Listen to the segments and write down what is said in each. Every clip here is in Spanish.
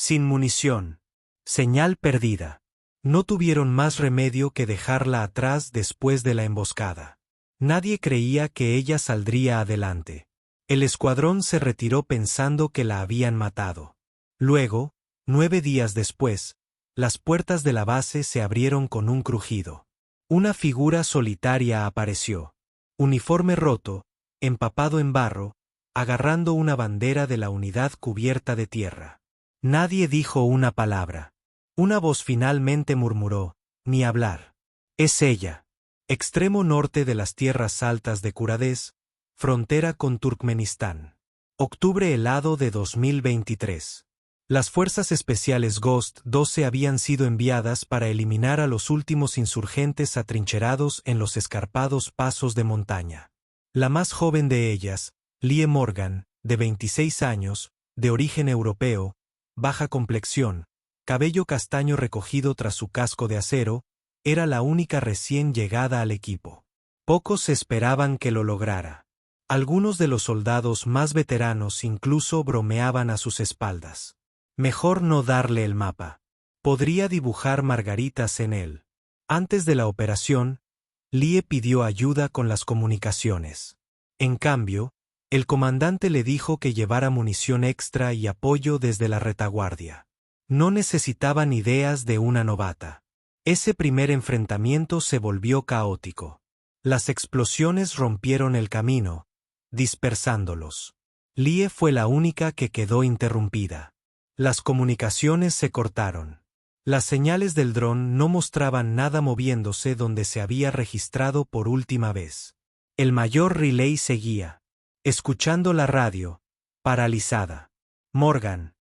Sin munición. Señal perdida. No tuvieron más remedio que dejarla atrás después de la emboscada. Nadie creía que ella saldría adelante. El escuadrón se retiró pensando que la habían matado. Luego, 9 días después, las puertas de la base se abrieron con un crujido. Una figura solitaria apareció. Uniforme roto, empapado en barro, agarrando una bandera de la unidad cubierta de tierra. Nadie dijo una palabra. Una voz finalmente murmuró: «Ni hablar». Es ella. Extremo norte de las tierras altas de Kuradez, frontera con Turkmenistán. Octubre helado de 2023. Las fuerzas especiales Ghost 12 habían sido enviadas para eliminar a los últimos insurgentes atrincherados en los escarpados pasos de montaña. La más joven de ellas, Lie Morgan, de 26 años, de origen europeo, baja complexión, cabello castaño recogido tras su casco de acero, era la única recién llegada al equipo. Pocos esperaban que lo lograra. Algunos de los soldados más veteranos incluso bromeaban a sus espaldas. Mejor no darle el mapa. Podría dibujar margaritas en él. Antes de la operación, Lie pidió ayuda con las comunicaciones. En cambio, el comandante le dijo que llevara munición extra y apoyo desde la retaguardia. No necesitaban ideas de una novata. Ese primer enfrentamiento se volvió caótico. Las explosiones rompieron el camino, dispersándolos. Lie fue la única que quedó interrumpida. Las comunicaciones se cortaron. Las señales del dron no mostraban nada moviéndose donde se había registrado por última vez. El mayor Riley seguía, escuchando la radio, paralizada. «Morgan,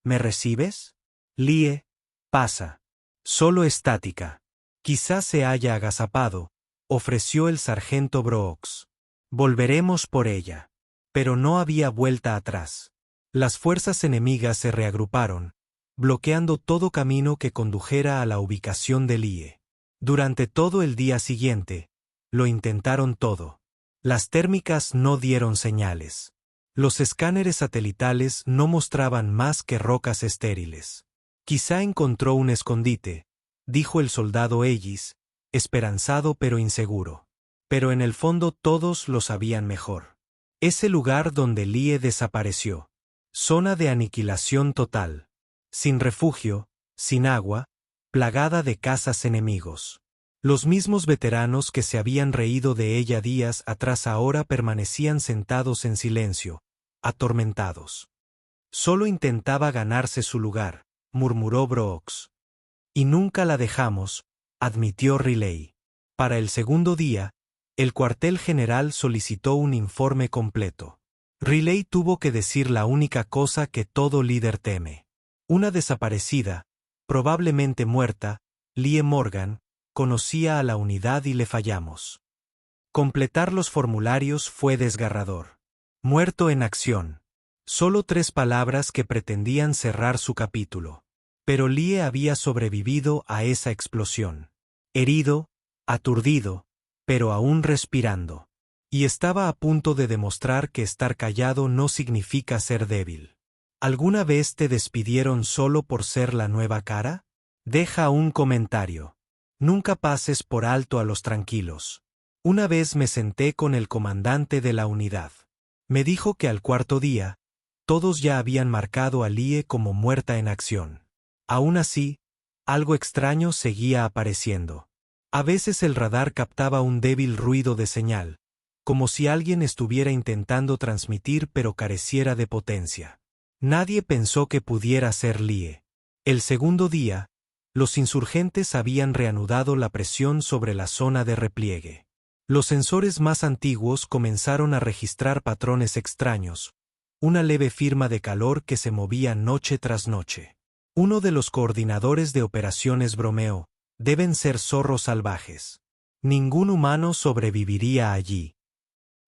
¿me recibes?» «Lie, pasa. Solo estática. Quizás se haya agazapado», ofreció el sargento Brooks. «Volveremos por ella». Pero no había vuelta atrás. Las fuerzas enemigas se reagruparon, bloqueando todo camino que condujera a la ubicación de Lie. Durante todo el día siguiente, lo intentaron todo. Las térmicas no dieron señales. Los escáneres satelitales no mostraban más que rocas estériles. «Quizá encontró un escondite», dijo el soldado Ellis, esperanzado pero inseguro. Pero en el fondo todos lo sabían mejor. Ese lugar donde Lie desapareció. Zona de aniquilación total. Sin refugio, sin agua, plagada de cazas enemigos. Los mismos veteranos que se habían reído de ella días atrás ahora permanecían sentados en silencio, atormentados. «Solo intentaba ganarse su lugar», murmuró Brooks. «Y nunca la dejamos», admitió Riley. Para el segundo día, el cuartel general solicitó un informe completo. Riley tuvo que decir la única cosa que todo líder teme. Una desaparecida, probablemente muerta, Lie Morgan, conocía a la unidad y le fallamos. Completar los formularios fue desgarrador. «Muerto en acción». Solo 3 palabras que pretendían cerrar su capítulo. Pero Lie había sobrevivido a esa explosión. Herido, aturdido, pero aún respirando. Y estaba a punto de demostrar que estar callado no significa ser débil. ¿Alguna vez te despidieron solo por ser la nueva cara? Deja un comentario. Nunca pases por alto a los tranquilos. Una vez me senté con el comandante de la unidad. Me dijo que al cuarto día, todos ya habían marcado a Lie como muerta en acción. Aún así, algo extraño seguía apareciendo. A veces el radar captaba un débil ruido de señal, como si alguien estuviera intentando transmitir pero careciera de potencia. Nadie pensó que pudiera ser Lie. El segundo día, los insurgentes habían reanudado la presión sobre la zona de repliegue. Los sensores más antiguos comenzaron a registrar patrones extraños, una leve firma de calor que se movía noche tras noche. Uno de los coordinadores de operaciones bromeó: «Deben ser zorros salvajes. Ningún humano sobreviviría allí».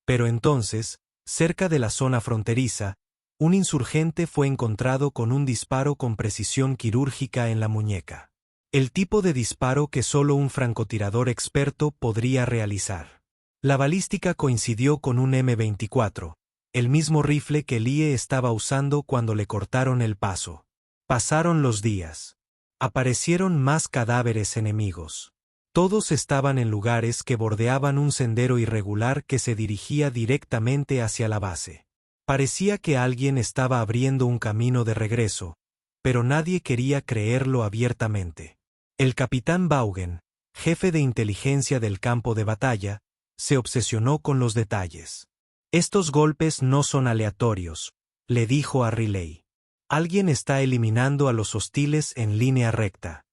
Pero entonces, cerca de la zona fronteriza, un insurgente fue encontrado con un disparo con precisión quirúrgica en la muñeca. El tipo de disparo que solo un francotirador experto podría realizar. La balística coincidió con un M24, el mismo rifle que Lie estaba usando cuando le cortaron el paso. Pasaron los días. Aparecieron más cadáveres enemigos. Todos estaban en lugares que bordeaban un sendero irregular que se dirigía directamente hacia la base. Parecía que alguien estaba abriendo un camino de regreso, pero nadie quería creerlo abiertamente. El capitán Vaughan, jefe de inteligencia del campo de batalla, se obsesionó con los detalles. Estos golpes no son aleatorios, le dijo a Riley. Alguien está eliminando a los hostiles en línea recta.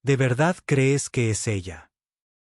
¿De verdad crees que es ella?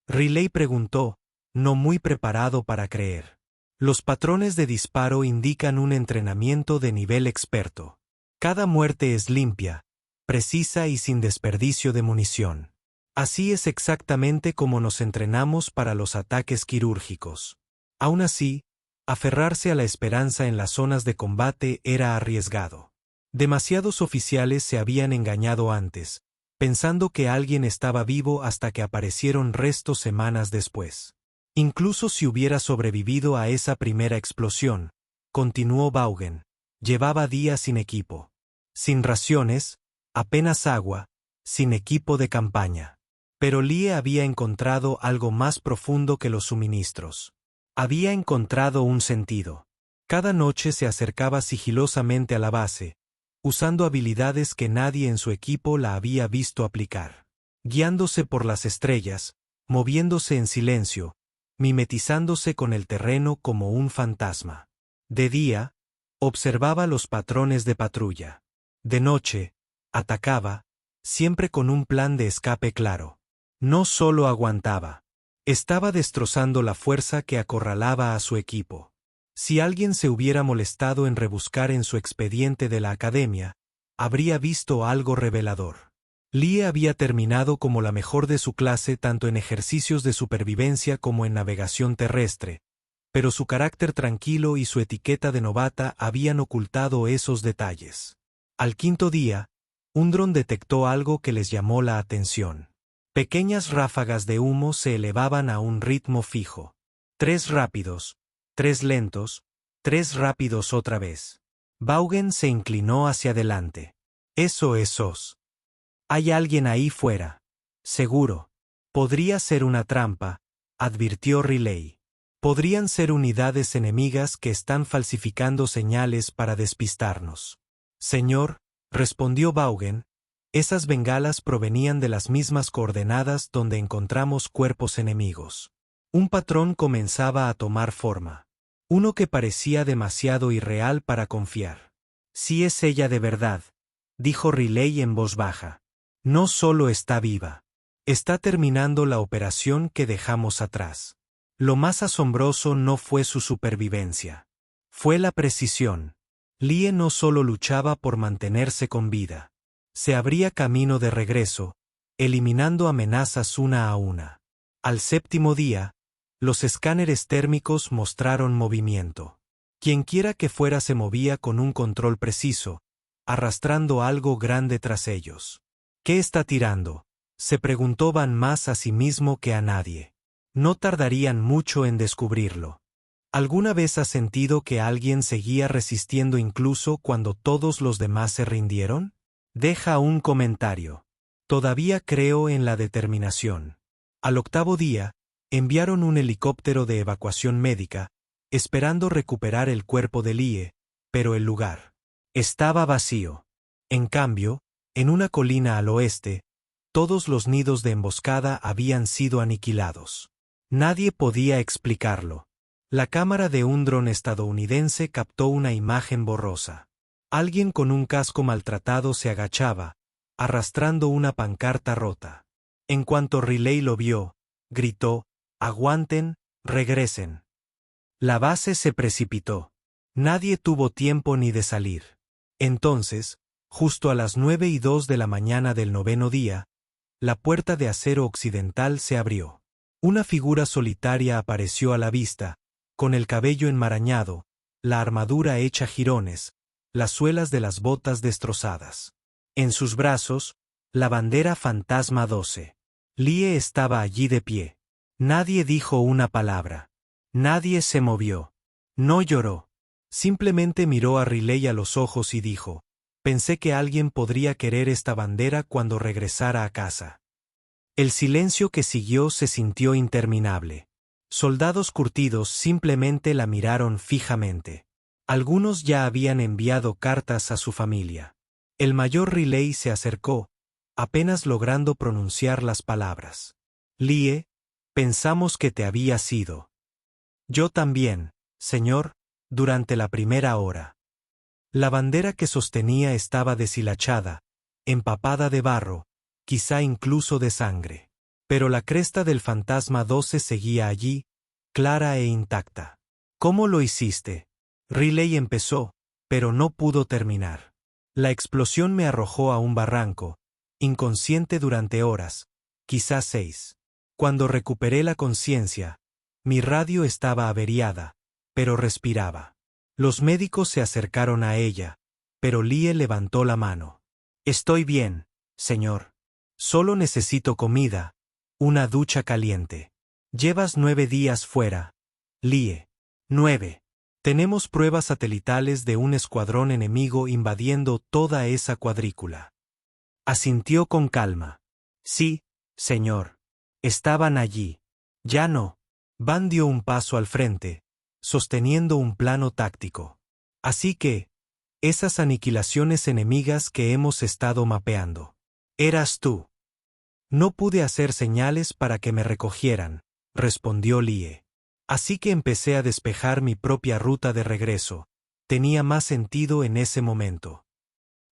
Riley preguntó, no muy preparado para creer. Los patrones de disparo indican un entrenamiento de nivel experto. Cada muerte es limpia, precisa y sin desperdicio de munición. Así es exactamente como nos entrenamos para los ataques quirúrgicos. Aún así, aferrarse a la esperanza en las zonas de combate era arriesgado. Demasiados oficiales se habían engañado antes, pensando que alguien estaba vivo hasta que aparecieron restos semanas después. Incluso si hubiera sobrevivido a esa primera explosión, continuó Vaughan, llevaba días sin equipo. Sin raciones, apenas agua, sin equipo de campaña. Pero Lee había encontrado algo más profundo que los suministros. Había encontrado un sentido. Cada noche se acercaba sigilosamente a la base, usando habilidades que nadie en su equipo la había visto aplicar. Guiándose por las estrellas, moviéndose en silencio, mimetizándose con el terreno como un fantasma. De día, observaba los patrones de patrulla. De noche, atacaba, siempre con un plan de escape claro. No solo aguantaba. Estaba destrozando la fuerza que acorralaba a su equipo. Si alguien se hubiera molestado en rebuscar en su expediente de la academia, habría visto algo revelador. Lee había terminado como la mejor de su clase tanto en ejercicios de supervivencia como en navegación terrestre, pero su carácter tranquilo y su etiqueta de novata habían ocultado esos detalles. Al quinto día, un dron detectó algo que les llamó la atención. Pequeñas ráfagas de humo se elevaban a un ritmo fijo. 3 rápidos, 3 lentos, 3 rápidos otra vez. Vaughan se inclinó hacia adelante. Eso es SOS. Hay alguien ahí fuera. Seguro. Podría ser una trampa, advirtió Riley. Podrían ser unidades enemigas que están falsificando señales para despistarnos. Señor, respondió Vaughan, esas bengalas provenían de las mismas coordenadas donde encontramos cuerpos enemigos. Un patrón comenzaba a tomar forma. Uno que parecía demasiado irreal para confiar. Si es ella de verdad, dijo Riley en voz baja. No solo está viva. Está terminando la operación que dejamos atrás. Lo más asombroso no fue su supervivencia. Fue la precisión. Lee no solo luchaba por mantenerse con vida. Se abría camino de regreso, eliminando amenazas una a una. Al séptimo día, los escáneres térmicos mostraron movimiento. Quienquiera que fuera se movía con un control preciso, arrastrando algo grande tras ellos. ¿Qué está tirando?, se preguntó Van más a sí mismo que a nadie. No tardarían mucho en descubrirlo. ¿Alguna vez has sentido que alguien seguía resistiendo incluso cuando todos los demás se rindieron? Deja un comentario. Todavía creo en la determinación. Al octavo día, enviaron un helicóptero de evacuación médica, esperando recuperar el cuerpo de Lee, pero el lugar estaba vacío. En cambio, en una colina al oeste, todos los nidos de emboscada habían sido aniquilados. Nadie podía explicarlo. La cámara de un dron estadounidense captó una imagen borrosa. Alguien con un casco maltratado se agachaba, arrastrando una pancarta rota. En cuanto Riley lo vio, gritó, «¡Aguanten, regresen!». La base se precipitó. Nadie tuvo tiempo ni de salir. Entonces, justo a las 9:02 de la mañana del noveno día, la puerta de acero occidental se abrió. Una figura solitaria apareció a la vista, con el cabello enmarañado, la armadura hecha jirones, las suelas de las botas destrozadas. En sus brazos, la bandera fantasma 12. Lee estaba allí de pie. Nadie dijo una palabra. Nadie se movió. No lloró. Simplemente miró a Riley a los ojos y dijo, Pensé que alguien podría querer esta bandera cuando regresara a casa. El silencio que siguió se sintió interminable. Soldados curtidos simplemente la miraron fijamente. Algunos ya habían enviado cartas a su familia. El mayor Riley se acercó, apenas logrando pronunciar las palabras. Lie, pensamos que te habías ido. Yo también, señor, durante la primera hora. La bandera que sostenía estaba deshilachada, empapada de barro, quizá incluso de sangre. Pero la cresta del fantasma 12 seguía allí, clara e intacta. ¿Cómo lo hiciste? Riley empezó, pero no pudo terminar. La explosión me arrojó a un barranco, inconsciente durante horas, quizás 6. Cuando recuperé la conciencia, mi radio estaba averiada, pero respiraba. Los médicos se acercaron a ella, pero Lie levantó la mano. Estoy bien, señor. Solo necesito comida, una ducha caliente. Llevas 9 días fuera. Lie. 9. Tenemos pruebas satelitales de un escuadrón enemigo invadiendo toda esa cuadrícula. Asintió con calma. Sí, señor. Estaban allí. Ya no. Van dio un paso al frente, sosteniendo un plano táctico. Así que, esas aniquilaciones enemigas que hemos estado mapeando. Eras tú. No pude hacer señales para que me recogieran, respondió Lie. Así que empecé a despejar mi propia ruta de regreso. Tenía más sentido en ese momento.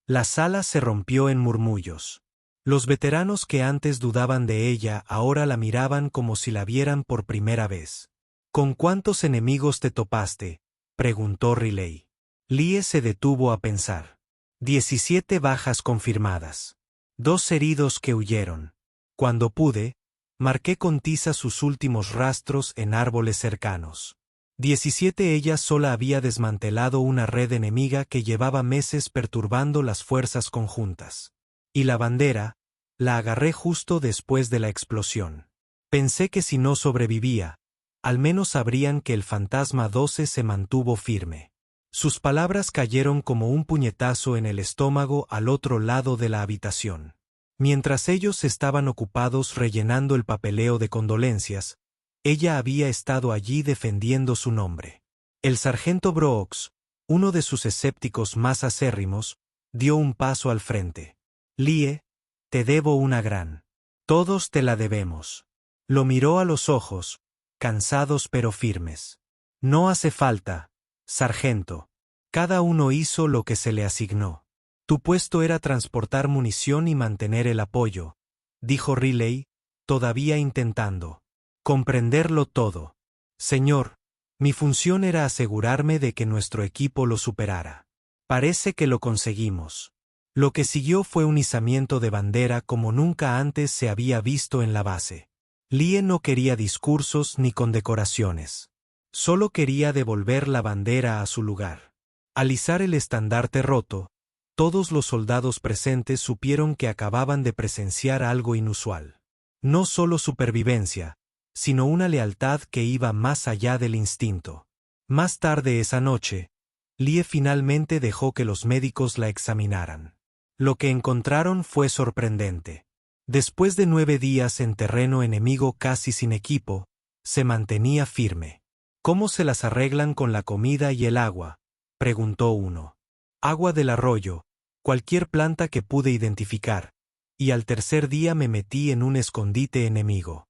La sala se rompió en murmullos. Los veteranos que antes dudaban de ella ahora la miraban como si la vieran por primera vez. ¿Con cuántos enemigos te topaste?, preguntó Riley. Lie se detuvo a pensar. 17 bajas confirmadas. 2 heridos que huyeron. Cuando pude, marqué con tiza sus últimos rastros en árboles cercanos. 17 ella sola había desmantelado una red enemiga que llevaba meses perturbando las fuerzas conjuntas. Y la bandera, la agarré justo después de la explosión. Pensé que si no sobrevivía, al menos sabrían que el fantasma 12 se mantuvo firme. Sus palabras cayeron como un puñetazo en el estómago al otro lado de la habitación. Mientras ellos estaban ocupados rellenando el papeleo de condolencias, ella había estado allí defendiendo su nombre. El sargento Brooks, uno de sus escépticos más acérrimos, dio un paso al frente. Lie, te debo una gran. Todos te la debemos. Lo miró a los ojos, cansados pero firmes. No hace falta, sargento. Cada uno hizo lo que se le asignó. Tu puesto era transportar munición y mantener el apoyo, dijo Riley, todavía intentando comprenderlo todo. Señor, mi función era asegurarme de que nuestro equipo lo superara. Parece que lo conseguimos. Lo que siguió fue un izamiento de bandera como nunca antes se había visto en la base. Lie no quería discursos ni condecoraciones. Solo quería devolver la bandera a su lugar. Al izar el estandarte roto, todos los soldados presentes supieron que acababan de presenciar algo inusual. No solo supervivencia, sino una lealtad que iba más allá del instinto. Más tarde esa noche, Lie finalmente dejó que los médicos la examinaran. Lo que encontraron fue sorprendente. Después de 9 días en terreno enemigo casi sin equipo, se mantenía firme. ¿Cómo se las arreglan con la comida y el agua?, preguntó uno. Agua del arroyo, cualquier planta que pude identificar, y al tercer día me metí en un escondite enemigo.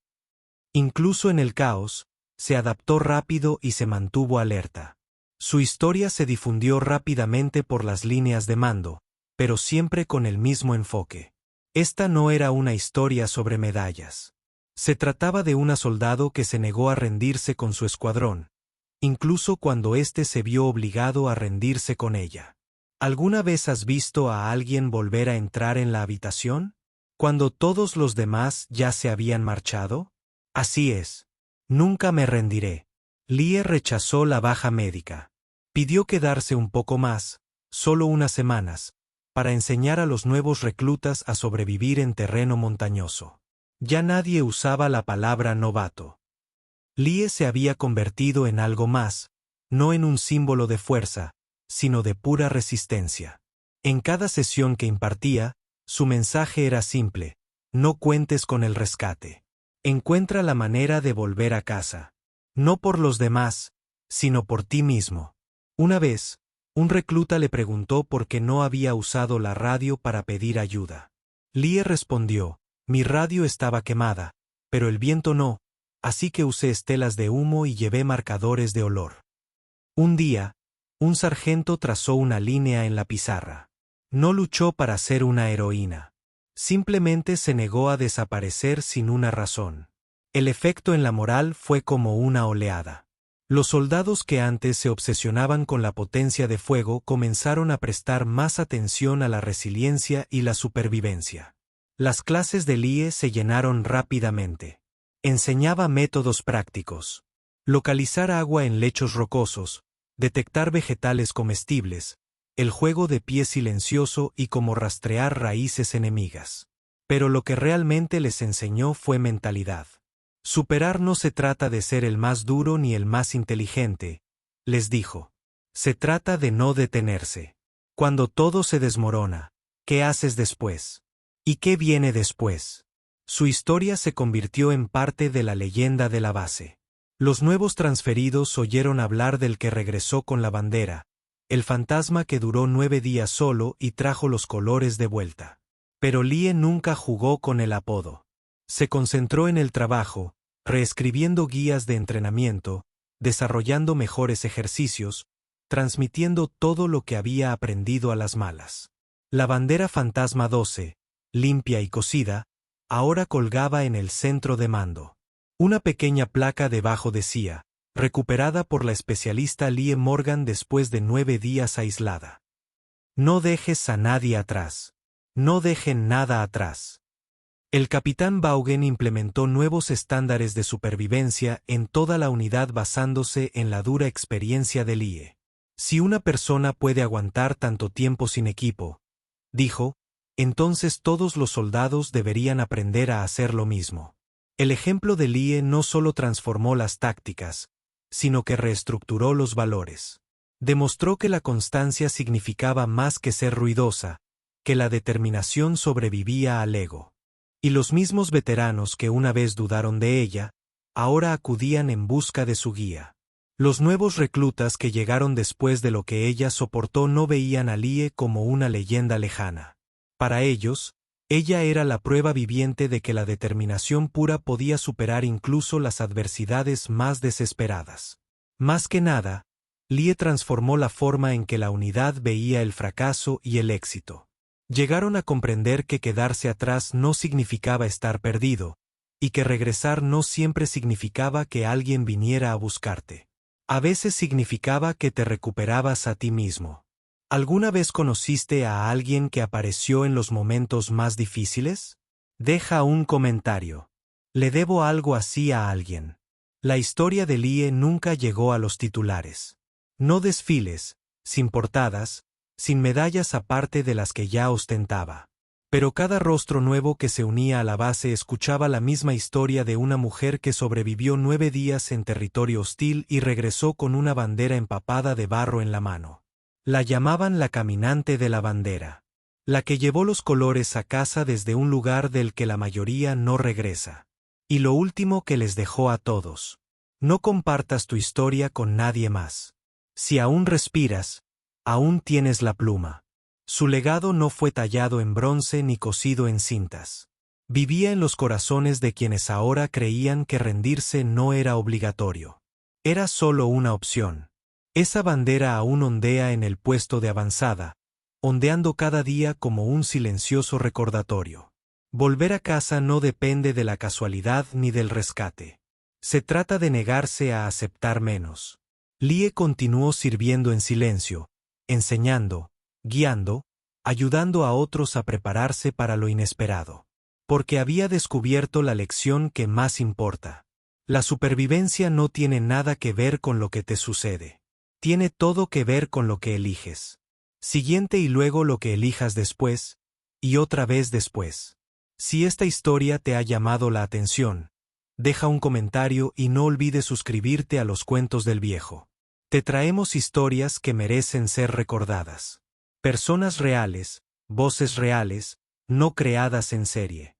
Incluso en el caos, se adaptó rápido y se mantuvo alerta. Su historia se difundió rápidamente por las líneas de mando, pero siempre con el mismo enfoque. Esta no era una historia sobre medallas. Se trataba de una soldado que se negó a rendirse con su escuadrón, incluso cuando éste se vio obligado a rendirse con ella. ¿Alguna vez has visto a alguien volver a entrar en la habitación? ¿Cuando todos los demás ya se habían marchado? Así es. Nunca me rendiré. Lie rechazó la baja médica. Pidió quedarse un poco más, solo unas semanas, para enseñar a los nuevos reclutas a sobrevivir en terreno montañoso. Ya nadie usaba la palabra novato. Lie se había convertido en algo más, no en un símbolo de fuerza, sino de pura resistencia. En cada sesión que impartía, su mensaje era simple: no cuentes con el rescate. Encuentra la manera de volver a casa. No por los demás, sino por ti mismo. Una vez, un recluta le preguntó por qué no había usado la radio para pedir ayuda. Lie respondió: mi radio estaba quemada, pero el viento no, así que usé estelas de humo y llevé marcadores de olor. Un día, un sargento trazó una línea en la pizarra. No luchó para ser una heroína. Simplemente se negó a desaparecer sin una razón. El efecto en la moral fue como una oleada. Los soldados que antes se obsesionaban con la potencia de fuego comenzaron a prestar más atención a la resiliencia y la supervivencia. Las clases de Lie se llenaron rápidamente. Enseñaba métodos prácticos: localizar agua en lechos rocosos, detectar vegetales comestibles, el juego de pie silencioso y cómo rastrear raíces enemigas. Pero lo que realmente les enseñó fue mentalidad. Superar no se trata de ser el más duro ni el más inteligente, les dijo. Se trata de no detenerse. Cuando todo se desmorona, ¿qué haces después? ¿Y qué viene después? Su historia se convirtió en parte de la leyenda de la base. Los nuevos transferidos oyeron hablar del que regresó con la bandera, el fantasma que duró 9 días solo y trajo los colores de vuelta. Pero Lie nunca jugó con el apodo. Se concentró en el trabajo, reescribiendo guías de entrenamiento, desarrollando mejores ejercicios, transmitiendo todo lo que había aprendido a las malas. La bandera Fantasma 12, limpia y cosida, ahora colgaba en el centro de mando. Una pequeña placa debajo decía: recuperada por la especialista Lie Morgan después de 9 días aislada. No dejes a nadie atrás. No dejen nada atrás. El capitán Vaughan implementó nuevos estándares de supervivencia en toda la unidad basándose en la dura experiencia de Lie. Si una persona puede aguantar tanto tiempo sin equipo, dijo, entonces todos los soldados deberían aprender a hacer lo mismo. El ejemplo de Lie no solo transformó las tácticas, sino que reestructuró los valores. Demostró que la constancia significaba más que ser ruidosa, que la determinación sobrevivía al ego. Y los mismos veteranos que una vez dudaron de ella, ahora acudían en busca de su guía. Los nuevos reclutas que llegaron después de lo que ella soportó no veían a Lie como una leyenda lejana. Para ellos, ella era la prueba viviente de que la determinación pura podía superar incluso las adversidades más desesperadas. Más que nada, Lie transformó la forma en que la unidad veía el fracaso y el éxito. Llegaron a comprender que quedarse atrás no significaba estar perdido, y que regresar no siempre significaba que alguien viniera a buscarte. A veces significaba que te recuperabas a ti mismo. ¿Alguna vez conociste a alguien que apareció en los momentos más difíciles? Deja un comentario. Le debo algo así a alguien. La historia de Lie nunca llegó a los titulares. No desfiles, sin portadas, sin medallas aparte de las que ya ostentaba. Pero cada rostro nuevo que se unía a la base escuchaba la misma historia de una mujer que sobrevivió 9 días en territorio hostil y regresó con una bandera empapada de barro en la mano. La llamaban la caminante de la bandera. La que llevó los colores a casa desde un lugar del que la mayoría no regresa. Y lo último que les dejó a todos: no compartas tu historia con nadie más. Si aún respiras, aún tienes la pluma. Su legado no fue tallado en bronce ni cosido en cintas. Vivía en los corazones de quienes ahora creían que rendirse no era obligatorio. Era solo una opción. Esa bandera aún ondea en el puesto de avanzada, ondeando cada día como un silencioso recordatorio. Volver a casa no depende de la casualidad ni del rescate. Se trata de negarse a aceptar menos. Lie continuó sirviendo en silencio, enseñando, guiando, ayudando a otros a prepararse para lo inesperado. Porque había descubierto la lección que más importa. La supervivencia no tiene nada que ver con lo que te sucede. Tiene todo que ver con lo que eliges. Siguiente y luego lo que elijas después, y otra vez después. Si esta historia te ha llamado la atención, deja un comentario y no olvides suscribirte a los cuentos del viejo. Te traemos historias que merecen ser recordadas. Personas reales, voces reales, no creadas en serie.